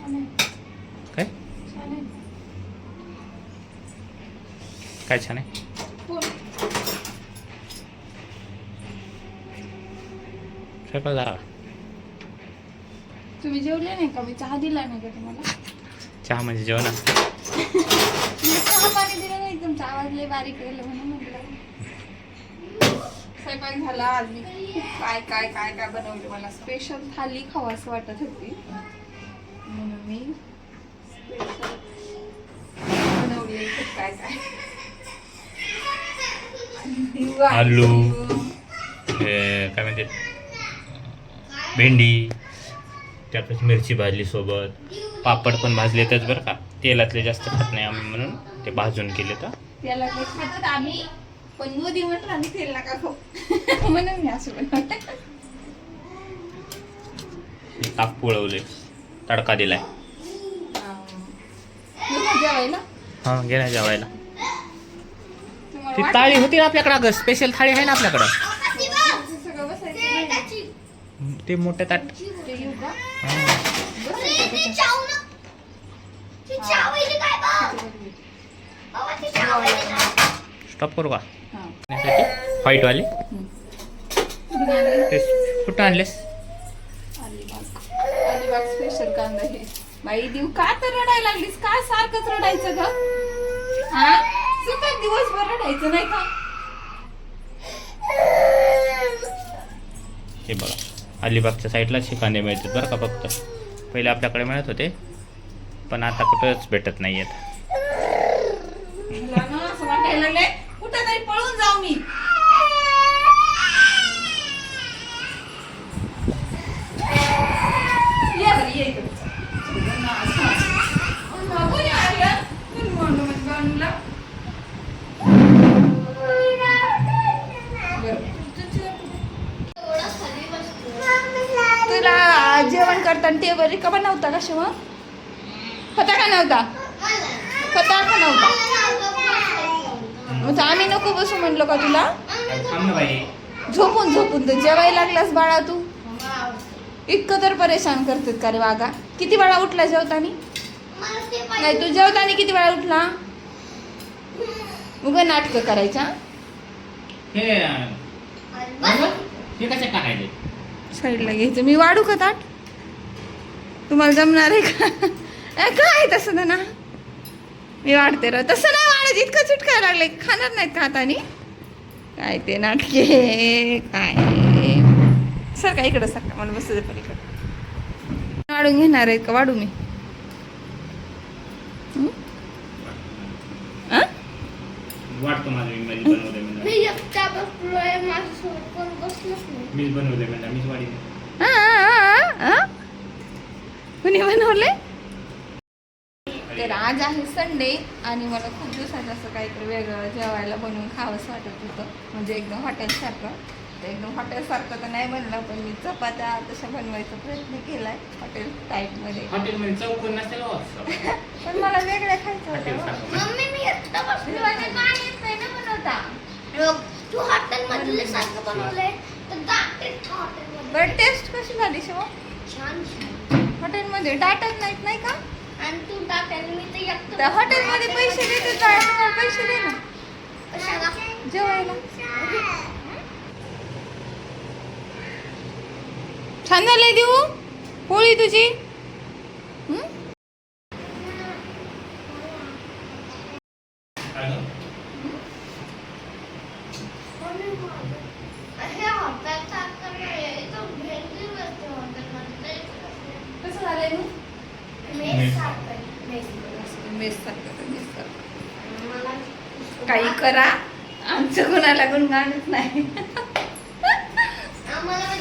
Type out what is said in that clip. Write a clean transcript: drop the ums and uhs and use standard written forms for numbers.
काय काय छान आहे? स्वयंपाक झाला? तुम्ही जेवले नाही का? मी चहा दिला नाही का तुम्हाला? चहा म्हणजे जेवण असतं. चहा पाणी दिलं नाही, तुमचा आवाज लय बारीक केलं म्हणून म्हटलं. स्वयंपाक झाला. आज मी काय काय काय काय बनवले. मला स्पेशल थाली खावं असं वाटत होती म्हणून मी स्पेशल बनवली. काय काय आलू, काय म्हणते, भेंडी, त्यातच मिरची भाजली सोबत. पापड पण भाजले त्याच बरं का. तेलातले जास्त खात नाही आम्ही म्हणून ते भाजून केले. तर त्याला ते खातात आम्ही, पण मोदी म्हटलं आणि तेल नका खाऊ म्हणून मी असं बनवलं. ताक पोळवले, तडका दिलाय. जेवायला हा घे ना जेवायला. ती थाळी होती ना आपल्याकडं, अगं स्पेशल थाळी आहे ना आपल्याकडं. सगळं बसायचं ते मोठे ताट. ते येऊ का? स्टॉप करू का? व्हाईट वाले ते कुठं आणलेस? अलिबाग स्पेशल कांदा हे. बाई देऊ का तर रडायला लागलीस का? सारखंच रडायचं ग. हा सतत दिवसभर रडायचं नाही का? हे बघा, अलिबागच्या साईडला कांदे मिळतात बरं का. फक्त पहिले आपल्याकडे मिळत होते, पण आता कुठंच भेटत नाही आहेत. मला ना असं वाटायला लागलंय कुठं तरी पळून जाऊ मी. ये बरं, ये इकडे. कोणी आलं? कोणी म्हणलं म्हणजे बांधला? तुला जेवण करताना टेबल रिकामा नव्हता का शिवा? होता का नव्हता? होता का नव्हता? मग आम्ही नको बसू म्हणलो का तुला? झोपून झोपून तर जेवायला लागलास बाळा तू. इतकं तर परेशान करतात का रे वागा? किती वेळा उठला जेवतानी? नाही तू जेवतानी किती वेळा उठला? उगा नाटकं करायच्या. साईडला घ्यायचं. मी वाढू का ताट? तुम्हाला जमणार आहे का? काय तसं ना, मी वाढते र. तसं नाही वाढत. इतकं चिटकायला लागले. खाणार नाहीत का हाताने? काय ते नाटके काय. सर का इकडं, सर का मला बसू दे पलीकडे. वाढून घेणार आहेत का? वाढू मी? वाटतो माझं मी बनवलंय म्हणजे. मी एकटा बसलोय, माझ्यासोबत कोण बसलंच नाही. मीच बनवलंय म्हणजे, मीच वाढीन. कुणी बनवले? तर आज आहे संडे आणि मला खूप दिवसात असं काहीतरी वेगळं जेवायला बनवून खावंसं वाटत होतं. म्हणजे एकदम हॉटेलसारखं. तर एकदम हॉटेलसारखं तर नाही बनलं, पण मी चपात्या तशा बनवायचा प्रयत्न केलाय हॉटेल टाईपमध्ये. हॉटेलमध्ये चौकोन नसेल हो. पण मला वेगळं खायचं होतं. मम्मी मी एकटा बसले आणि नाही येत नाही ना बनवता. तू हॉटेलमधले सारखं बनवलंय तर डाटेस्ट हॉटेलमध्ये. बरं टेस्ट कशी झाली शिवा? छान छान. हॉटेलमध्ये डाटच नाहीत नाही का? आणि तू टाकायला मी तर एकटं. त्या हॉटेलमध्ये पैसे देते काय? तुम्हाला पैसे दे ना कशाला? जेवायला. छान झालंय देऊ पोळी तुझी. हे हॉटेल सारखं नाही, इथं भेंडी मिळते हॉटेलमध्ये. कसं झालंय मग? मेस सारखं. मेस सारखं. मला काही करा, आमचं कोणाला गुणगाणच नाही. आम्हाला